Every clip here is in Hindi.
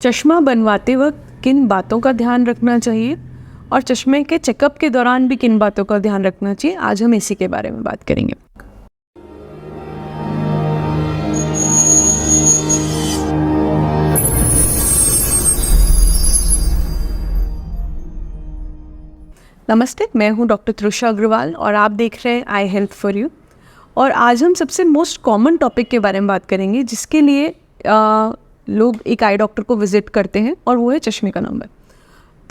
चश्मा बनवाते वक्त किन बातों का ध्यान रखना चाहिए और चश्मे के चेकअप के दौरान भी किन बातों का ध्यान रखना चाहिए, आज हम इसी के बारे में बात करेंगे। नमस्ते, मैं हूं डॉक्टर त्रुषा अग्रवाल और आप देख रहे हैं आई हेल्थ फॉर यू। और आज हम सबसे मोस्ट कॉमन टॉपिक के बारे में बात करेंगे जिसके लिए लोग एक आई डॉक्टर को विज़िट करते हैं, और वो है चश्मे का नंबर।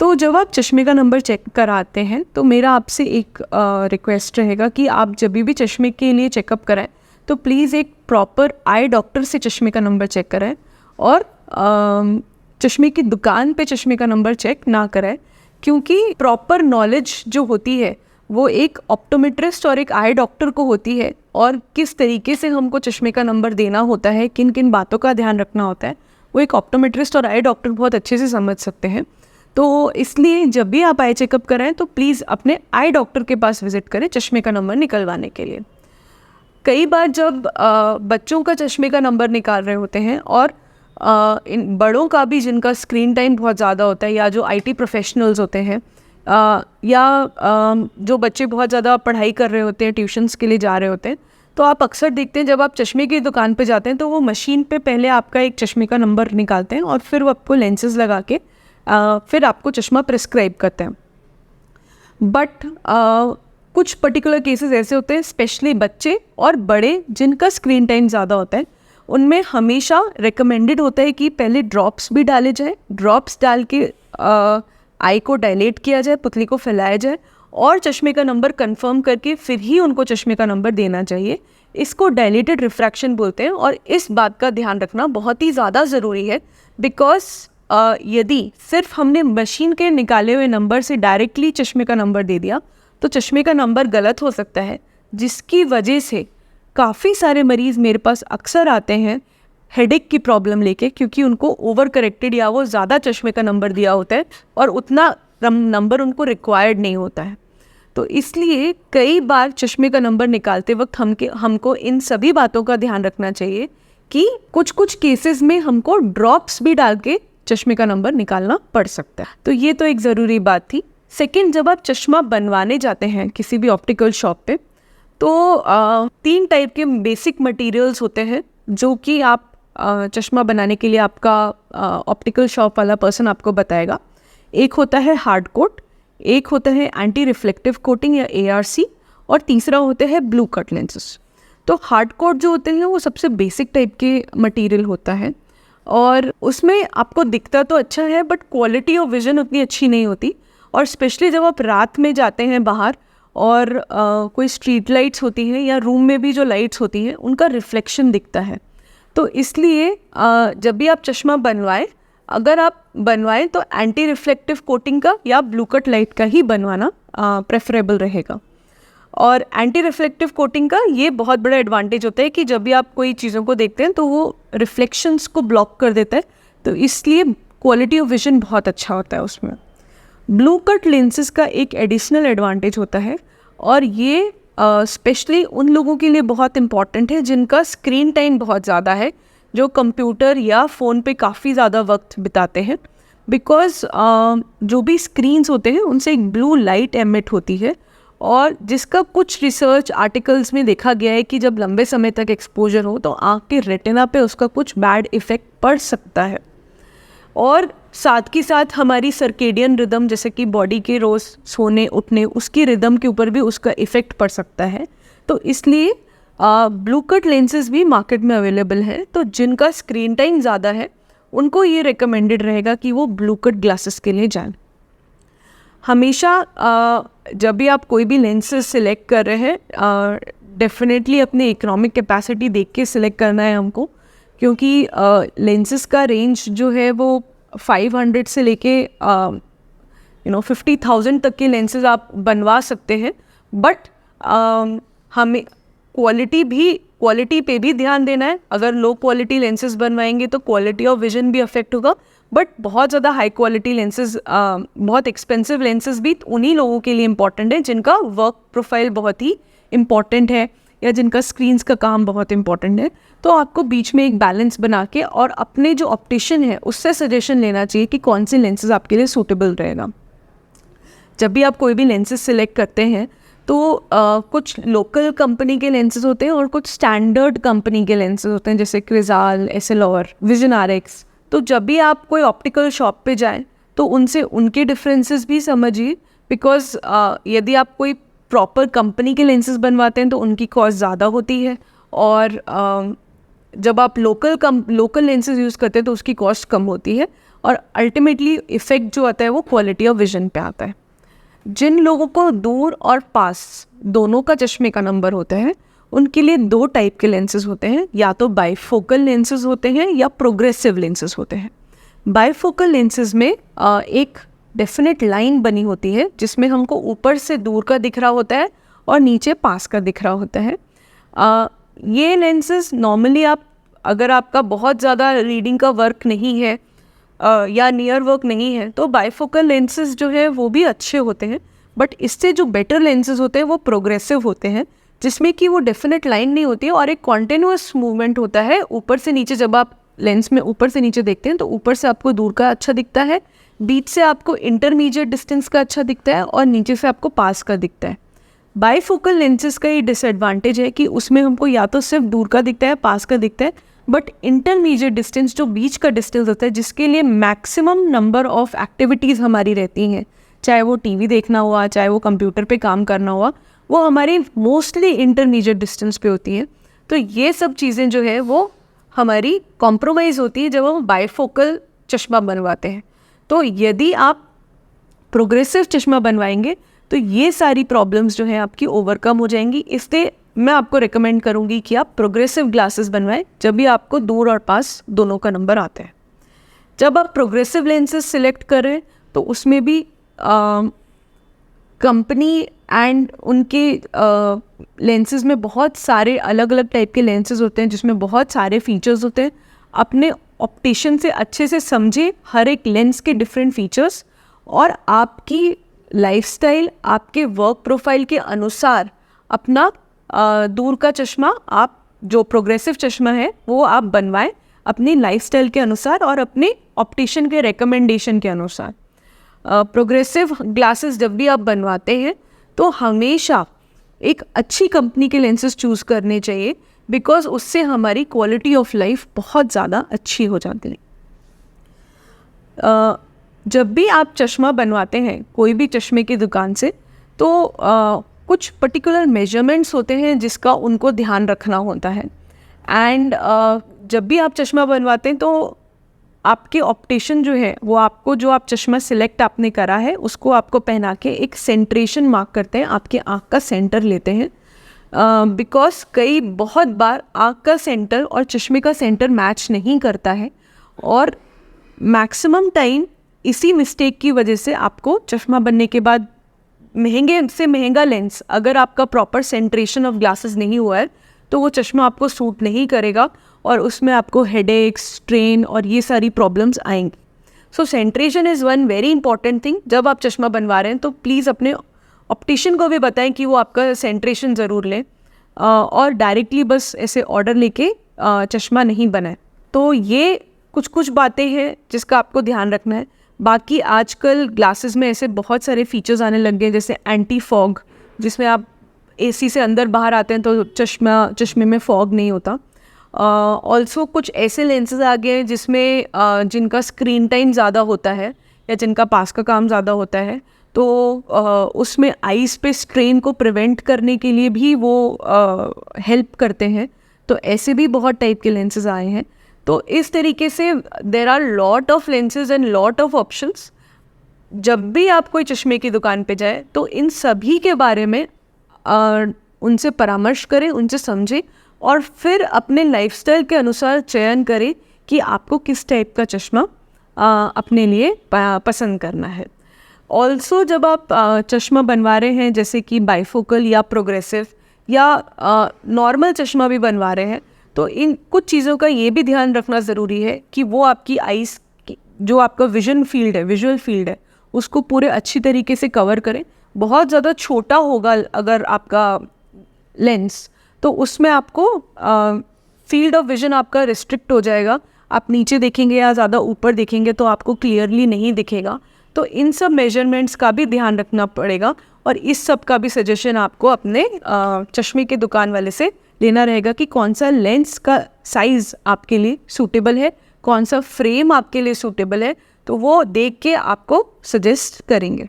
तो जब आप चश्मे का नंबर चेक कराते हैं तो मेरा आपसे एक रिक्वेस्ट रहेगा कि आप जब भी चश्मे के लिए चेकअप कराएं तो प्लीज़ एक प्रॉपर आई डॉक्टर से चश्मे का नंबर चेक कराएं, और चश्मे की दुकान पे चश्मे का नंबर चेक ना कराएं, क्योंकि प्रॉपर नॉलेज जो होती है वो एक ऑप्टोमेट्रिस्ट और एक आई डॉक्टर को होती है, और किस तरीके से हमको चश्मे का नंबर देना होता है, किन किन बातों का ध्यान रखना होता है, वो एक ऑप्टोमेट्रिस्ट और आई डॉक्टर बहुत अच्छे से समझ सकते हैं। तो इसलिए जब भी आप आई चेकअप कराएं तो प्लीज़ अपने आई डॉक्टर के पास विजिट करें चश्मे का नंबर निकलवाने के लिए। कई बार जब बच्चों का चश्मे का नंबर निकाल रहे होते हैं, और इन बड़ों का भी जिनका स्क्रीन टाइम बहुत ज़्यादा होता है, या जो आईटी प्रोफेशनल्स होते हैं, या जो बच्चे बहुत ज़्यादा पढ़ाई कर रहे होते हैं, ट्यूशन्स के लिए जा रहे होते हैं, तो आप अक्सर देखते हैं जब आप चश्मे की दुकान पे जाते हैं तो वो मशीन पे पहले आपका एक चश्मे का नंबर निकालते हैं और फिर वो आपको लेंसेज लगा के फिर आपको चश्मा प्रिस्क्राइब करते हैं। बट कुछ पर्टिकुलर केसेस ऐसे होते हैं, स्पेशली बच्चे और बड़े जिनका स्क्रीन टाइम ज़्यादा होता है, उनमें हमेशा रिकमेंडेड होता है कि पहले ड्रॉप्स भी डाले जाए, ड्रॉप्स डाल के आई को डायलेट किया जाए, पुतली को फैलाया जाए, और चश्मे का नंबर कंफर्म करके फिर ही उनको चश्मे का नंबर देना चाहिए। इसको डायलेटेड रिफ्रैक्शन बोलते हैं, और इस बात का ध्यान रखना बहुत ही ज़्यादा ज़रूरी है, बिकॉज यदि सिर्फ हमने मशीन के निकाले हुए नंबर से डायरेक्टली चश्मे का नंबर दे दिया तो चश्मे का नंबर गलत हो सकता है, जिसकी वजह से काफ़ी सारे मरीज़ मेरे पास अक्सर आते हैं हेडेक की प्रॉब्लम लेके, क्योंकि उनको ओवर करेक्टेड या वो ज़्यादा चश्मे का नंबर दिया होता है और उतना नंबर उनको रिक्वायर्ड नहीं होता है। तो इसलिए कई बार चश्मे का नंबर निकालते वक्त हमको इन सभी बातों का ध्यान रखना चाहिए कि कुछ कुछ केसेस में हमको ड्रॉप्स भी डाल के चश्मे का नंबर निकालना पड़ सकता है। तो ये तो एक ज़रूरी बात थी। सेकंड, जब आप चश्मा बनवाने जाते हैं किसी भी ऑप्टिकल शॉप पे, तो 3 टाइप के बेसिक मटेरियल्स होते हैं जो कि आप चश्मा बनाने के लिए आपका ऑप्टिकल शॉप वाला पर्सन आपको बताएगा। एक होता है हार्ड कोट, एक होता है एंटी रिफ्लेक्टिव कोटिंग या ARC, और तीसरा होते हैं ब्लू कट लेंसेज। तो हार्ड कोट जो होते हैं वो सबसे बेसिक टाइप के मटेरियल होता है, और उसमें आपको दिखता तो अच्छा है बट क्वालिटी ऑफ विजन उतनी अच्छी नहीं होती, और स्पेशली जब आप रात में जाते हैं बाहर और कोई स्ट्रीट लाइट्स होती हैं या रूम में भी जो लाइट्स होती हैं उनका रिफ्लेक्शन दिखता है। तो इसलिए जब भी आप चश्मा बनवाएं, अगर आप बनवाएं तो एंटी रिफ्लेक्टिव कोटिंग का या ब्लू कट लाइट का ही बनवाना प्रेफरेबल रहेगा। और एंटी रिफ्लेक्टिव कोटिंग का ये बहुत बड़ा एडवांटेज होता है कि जब भी आप कोई चीज़ों को देखते हैं तो वो रिफ्लेक्शंस को ब्लॉक कर देता है, तो इसलिए क्वालिटी ऑफ विजन बहुत अच्छा होता है उसमें। ब्लू कट लेंसेज का एक एडिशनल एडवांटेज होता है, और ये स्पेशली उन लोगों के लिए बहुत इम्पॉर्टेंट है जिनका स्क्रीन टाइम बहुत ज़्यादा है, जो कंप्यूटर या फ़ोन पे काफ़ी ज़्यादा वक्त बिताते हैं, बिकॉज जो भी स्क्रीन्स होते हैं उनसे एक ब्लू लाइट एमिट होती है, और जिसका कुछ रिसर्च आर्टिकल्स में देखा गया है कि जब लंबे समय तक एक्सपोजर हो तो आँख के रेटिना पे उसका कुछ बैड इफ़ेक्ट पड़ सकता है। और साथ के साथ हमारी सर्केडियन रिदम, जैसे कि बॉडी के रोज़ सोने उठने, उसकी रिदम के ऊपर भी उसका इफ़ेक्ट पड़ सकता है। तो इसलिए ब्लू कट लेंसेज भी मार्केट में अवेलेबल है, तो जिनका स्क्रीन टाइम ज़्यादा है उनको ये रिकमेंडेड रहेगा कि वो ब्लू कट ग्लासेस के लिए जाएं। हमेशा जब भी आप कोई भी लेंसेज सिलेक्ट कर रहे हैं, डेफिनेटली अपने इकोनॉमिक कैपेसिटी देख के सिलेक्ट करना है हमको, क्योंकि लेंसेज का रेंज जो है वो 500 से लेके 50,000 तक के लेंसेज आप बनवा सकते हैं। बट हमें क्वालिटी पे भी ध्यान देना है। अगर लो क्वालिटी लेंसेज बनवाएंगे तो क्वालिटी ऑफ विजन भी अफेक्ट होगा, बट बहुत ज़्यादा हाई क्वालिटी लेंसेज, बहुत एक्सपेंसिव लेंसेज भी उन्हीं लोगों के लिए इम्पॉर्टेंट है जिनका वर्क प्रोफाइल बहुत ही इम्पॉर्टेंट है, या जिनका स्क्रीन्स का काम बहुत इंपॉर्टेंट है, तो आपको बीच में एक बैलेंस बना के और अपने जो ऑप्टिशियन है उससे सजेशन लेना चाहिए कि कौन से लेंसेज आपके लिए सूटेबल रहेगा। जब भी आप कोई भी लेंसेज सिलेक्ट करते हैं तो कुछ लोकल कंपनी के लेंसेज होते हैं और कुछ स्टैंडर्ड कंपनी के लेंसेज होते हैं, जैसे क्रिजाल, एसएलआर, विजन आरएक्स। तो जब भी आप कोई ऑप्टिकल शॉप पे जाएं तो उनसे उनके डिफरेंसेस भी समझिए, बिकॉज यदि आप कोई प्रॉपर कंपनी के लेंसेज बनवाते हैं तो उनकी कॉस्ट ज़्यादा होती है, और जब आप लोकल लेंसेज यूज़ करते हैं तो उसकी कॉस्ट कम होती है, और अल्टीमेटली इफ़ेक्ट जो आता है वो क्वालिटी ऑफ विजन पे आता है। जिन लोगों को दूर और पास दोनों का चश्मे का नंबर होता है, उनके लिए 2 टाइप के लेंसेज होते हैं, या तो बाइफोकल लेंसेज होते हैं या प्रोग्रेसिव लेंसेज होते हैं। बाइफोकल लेंसेज में एक डेफिनेट लाइन बनी होती है जिसमें हमको ऊपर से दूर का दिख रहा होता है और नीचे पास का दिख रहा होता है। ये लेंसेज नॉर्मली अगर आपका बहुत ज़्यादा रीडिंग का वर्क नहीं है या नियर वर्क नहीं है तो बाइफोकल लेंसेज जो है वो भी अच्छे होते हैं, बट इससे जो बेटर लेंसेज होते हैं वो प्रोग्रेसिव होते हैं, जिसमें कि वो डेफिनेट लाइन नहीं होती है और एक कॉन्टिन्यूअस मूवमेंट होता है ऊपर से नीचे। जब आप लेंस में ऊपर से नीचे देखते हैं तो ऊपर से आपको दूर का अच्छा दिखता है, बीच से आपको इंटरमीडिएट डिस्टेंस का अच्छा दिखता है और नीचे से आपको पास का दिखता है। बाइफोकल लेंसेज का ये डिसएडवांटेज है कि उसमें हमको या तो सिर्फ दूर का दिखता है, पास का दिखता है, बट इंटरमीडिएट डिस्टेंस जो बीच का डिस्टेंस होता है जिसके लिए मैक्सिमम नंबर ऑफ एक्टिविटीज़ हमारी रहती हैं, चाहे वो टीवी देखना हुआ, चाहे वो कंप्यूटर पे काम करना हुआ, वो हमारी मोस्टली इंटरमीडिएट डिस्टेंस पे होती है। तो ये सब चीज़ें जो है वो हमारी कॉम्प्रोमाइज़ होती है जब हम बाइफोकल चश्मा बनवाते हैं। तो यदि आप प्रोग्रेसिव चश्मा बनवाएंगे तो ये सारी प्रॉब्लम्स जो हैं आपकी ओवरकम हो जाएंगी। इसलिए मैं आपको रिकमेंड करूँगी कि आप प्रोग्रेसिव ग्लासेस बनवाएं जब भी आपको दूर और पास दोनों का नंबर आता है। जब आप प्रोग्रेसिव लेंसेज सिलेक्ट करें तो उसमें भी कंपनी एंड उनके लेंसेज में बहुत सारे अलग अलग टाइप के लेंसेज होते हैं जिसमें बहुत सारे फीचर्स होते हैं। अपने ऑप्टिशियन से अच्छे से समझे हर एक लेंस के डिफरेंट फीचर्स, और आपकी लाइफस्टाइल, आपके वर्क प्रोफाइल के अनुसार अपना दूर का चश्मा, आप जो प्रोग्रेसिव चश्मा है वो आप बनवाएं अपनी लाइफस्टाइल के अनुसार और अपने ऑप्टिशियन के रिकमेंडेशन के अनुसार। प्रोग्रेसिव ग्लासेस जब भी आप बनवाते हैं तो हमेशा एक अच्छी कंपनी के लेंसेज चूज़ करने चाहिए, बिकॉज उससे हमारी क्वालिटी ऑफ लाइफ बहुत ज़्यादा अच्छी हो जाती है। जब भी आप चश्मा बनवाते हैं कोई भी चश्मे की दुकान से तो कुछ पर्टिकुलर मेजरमेंट्स होते हैं जिसका उनको ध्यान रखना होता है। एंड जब भी आप चश्मा बनवाते हैं तो आपके ऑप्टिशियन जो है वो आपको जो आप चश्मा सिलेक्ट आपने करा है उसको आपको पहना के एक सेंट्रेशन मार्क करते हैं, आपके आँख का सेंटर लेते हैं, बिकॉज बहुत बार आँख का सेंटर और चश्मे का सेंटर मैच नहीं करता है, और मैक्सिमम टाइम इसी मिस्टेक की वजह से आपको चश्मा बनने के बाद महंगे से महंगा लेंस, अगर आपका प्रॉपर सेंट्रेशन ऑफ ग्लासेस नहीं हुआ है तो वो चश्मा आपको सूट नहीं करेगा और उसमें आपको हेडेक्स, स्ट्रेन और ये सारी प्रॉब्लम्स आएंगी। So concentration is one very important thing. जब आप चश्मा बनवा रहे हैं तो प्लीज़ अपने ऑप्टिशियन को भी बताएं कि वो आपका सेंट्रेशन ज़रूर लें, और डायरेक्टली बस ऐसे ऑर्डर लेके चश्मा नहीं बनाए। तो ये कुछ बातें हैं जिसका आपको ध्यान रखना है। बाकी आजकल ग्लासेस में ऐसे बहुत सारे फीचर्स आने लग गए, जैसे एंटी फॉग, जिसमें आप एसी से अंदर बाहर आते हैं तो चश्मे में फॉग नहीं होता। ऑल्सो कुछ ऐसे लेंसेज आ गए हैं जिसमें जिनका स्क्रीन टाइम ज़्यादा होता है या जिनका पास का काम ज़्यादा होता है, तो उसमें आईज पे स्ट्रेन को प्रिवेंट करने के लिए भी वो हेल्प करते हैं। तो ऐसे भी बहुत टाइप के लेंसेज आए हैं। तो इस तरीके से there are lot of lenses and lot of options. जब भी आप कोई चश्मे की दुकान पे जाए तो इन सभी के बारे में उनसे परामर्श करें, उनसे समझें और फिर अपने लाइफस्टाइल के अनुसार चयन करें कि आपको किस टाइप का चश्मा अपने लिए पसंद करना है। ऑल्सो जब आप चश्मा बनवा रहे हैं, जैसे कि बाइफोकल या प्रोग्रेसिव या नॉर्मल चश्मा भी बनवा रहे हैं, तो इन कुछ चीज़ों का ये भी ध्यान रखना ज़रूरी है कि वो आपकी आइज़ जो आपका विजुअल फील्ड है उसको पूरे अच्छी तरीके से कवर करें। बहुत ज़्यादा छोटा होगा अगर आपका लेंस तो उसमें आपको फील्ड ऑफ विजन आपका रिस्ट्रिक्ट हो जाएगा। आप नीचे देखेंगे या ज़्यादा ऊपर देखेंगे तो आपको क्लियरली नहीं दिखेगा। तो इन सब मेजरमेंट्स का भी ध्यान रखना पड़ेगा और इस सब का भी सजेशन आपको अपने चश्मे के दुकान वाले से लेना रहेगा कि कौन सा लेंस का साइज़ आपके लिए सूटेबल है, कौन सा फ्रेम आपके लिए सूटेबल है, तो वो देख के आपको सजेस्ट करेंगे।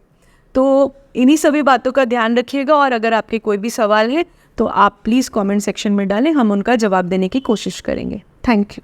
तो इन्हीं सभी बातों का ध्यान रखिएगा और अगर आपके कोई भी सवाल है तो आप प्लीज़ कमेंट सेक्शन में डालें, हम उनका जवाब देने की कोशिश करेंगे। Thank you.